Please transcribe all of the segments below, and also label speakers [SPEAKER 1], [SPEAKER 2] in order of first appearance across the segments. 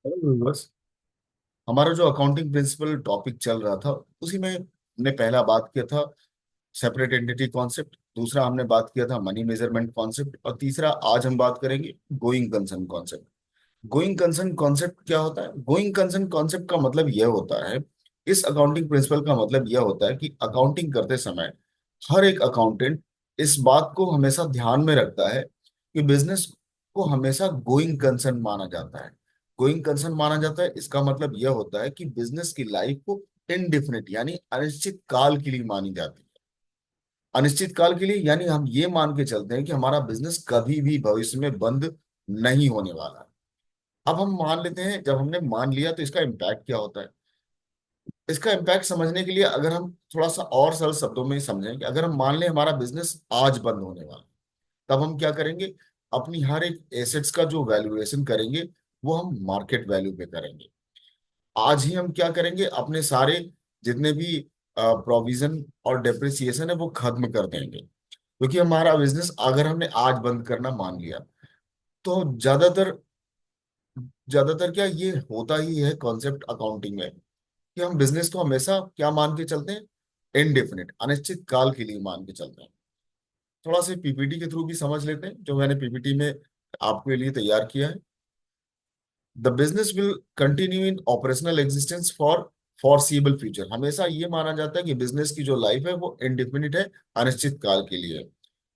[SPEAKER 1] बस हमारा जो अकाउंटिंग प्रिंसिपल टॉपिक चल रहा था उसी में हमने पहला बात किया था सेपरेट एंटिटी कॉन्सेप्ट। दूसरा हमने बात किया था मनी मेजरमेंट कॉन्सेप्ट। और तीसरा आज हम बात करेंगे going concern concept. Going concern concept क्या होता है? गोइंग कंसर्न कॉन्सेप्ट का मतलब यह होता है, इस अकाउंटिंग प्रिंसिपल का मतलब यह होता है कि अकाउंटिंग करते समय हर एक अकाउंटेंट इस बात को हमेशा ध्यान में रखता है कि बिजनेस को हमेशा गोइंग कंसर्न माना जाता है। गोइंग कंसर्न माना जाता है, इसका मतलब यह होता है कि बिजनेस की लाइफ को इनडिफिनिट यानी अनिश्चित काल के लिए मानी जाती है। अनिश्चित काल के लिए यानी हम ये मान के चलते हैं कि हमारा बिजनेस कभी भी भविष्य में बंद नहीं होने वाला है। अब हम मान लेते हैं, जब हमने मान लिया तो इसका इम्पैक्ट क्या होता है? इसका इम्पैक्ट समझने के लिए अगर हम थोड़ा सा और सरल शब्दों में समझें कि अगर हम मान लें हमारा बिजनेस आज बंद होने वाला है, तब हम क्या करेंगे? अपनी हर एक एसेट्स का जो वैल्यूएशन करेंगे वो हम मार्केट वैल्यू पे करेंगे। आज ही हम क्या करेंगे? अपने सारे जितने भी प्रोविजन और डेप्रिसिएशन है वो खत्म कर देंगे, क्योंकि हमारा बिजनेस अगर हमने आज बंद करना मान लिया तो ज्यादातर ज्यादातर क्या ये होता ही है कॉन्सेप्ट अकाउंटिंग में कि हम बिजनेस को हमेशा क्या मान के चलते हैं? इनडेफिनिट अनिश्चित काल के लिए मान के चलते हैं। थोड़ा सा पीपीटी के थ्रू भी समझ लेते हैं जो मैंने पीपीटी में आपके लिए तैयार किया है। The business will continue in operational existence for foreseeable future. हमेशा ये माना जाता है कि बिजनेस की जो लाइफ है वो इंडेफिनिट है, अनिश्चित काल के लिए।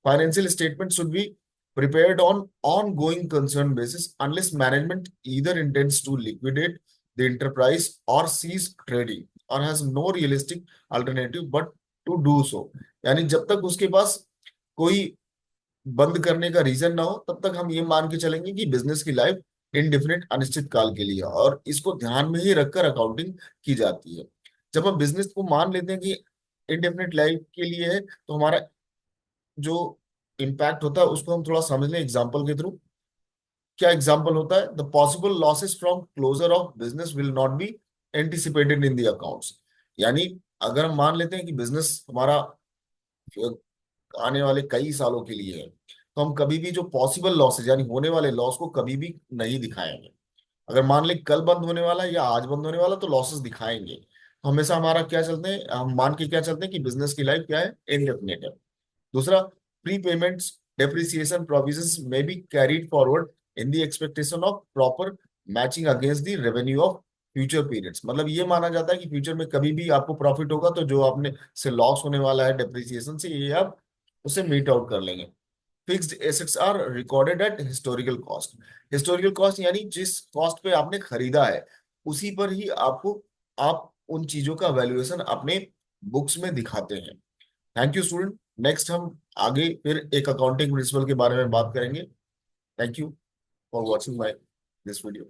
[SPEAKER 1] Financial statement should be prepared on ongoing concern basis unless management either intends to liquidate the enterprise or cease trading or has no realistic alternative but to do so। यानी जब तक उसके पास कोई बंद करने का रीजन ना हो तब तक हम ये मान के चलेंगे कि बिजनेस की लाइफ इनडिफिनिट अनिश्चित काल के लिए है, और इसको ध्यान में ही रखकर अकाउंटिंग की जाती है। जब हम बिजनेस को मान लेते हैं कि इनडेफिनिट लाइफ के लिए है तो हमारा जो इम्पैक्ट होता है उसको हम थोड़ा समझ लें एग्जाम्पल के थ्रू। क्या एग्जाम्पल होता है? The possible losses from closure of business will not be anticipated in the accounts. यानी अगर हम मान लेते हैं कि बिजनेस हमारा आने वाले कई सालों के लिए है, तो हम कभी भी जो पॉसिबल लॉसेज यानी होने वाले लॉस को कभी भी नहीं दिखाएंगे। अगर मान ले कल बंद होने वाला है या आज बंद होने वाला तो लॉसेस दिखाएंगे। तो हमेशा हमारा क्या चलते हैं, हम मान के क्या चलते हैं कि बिजनेस की लाइफ क्या है? इनडेफिनेट है। दूसरा, प्रीपेमेंट्स डेप्रिसिएशन प्रोविजंस में be carried forward in the expectation of proper matching against the revenue of future periods. मतलब ये माना जाता है कि फ्यूचर में कभी भी आपको प्रॉफिट होगा तो जो आपने से लॉस होने वाला है डेप्रिसिएशन से, ये आप उसे मीट आउट कर लेंगे। Fixed assets are recorded at historical cost. Historical cost यानी जिस कॉस्ट पे आपने खरीदा है उसी पर ही आपको आप उन चीजों का वैल्यूएशन अपने बुक्स में दिखाते हैं। Thank you student. नेक्स्ट हम आगे फिर एक अकाउंटिंग प्रिंसिपल के बारे में बात करेंगे। Thank you for watching my this video.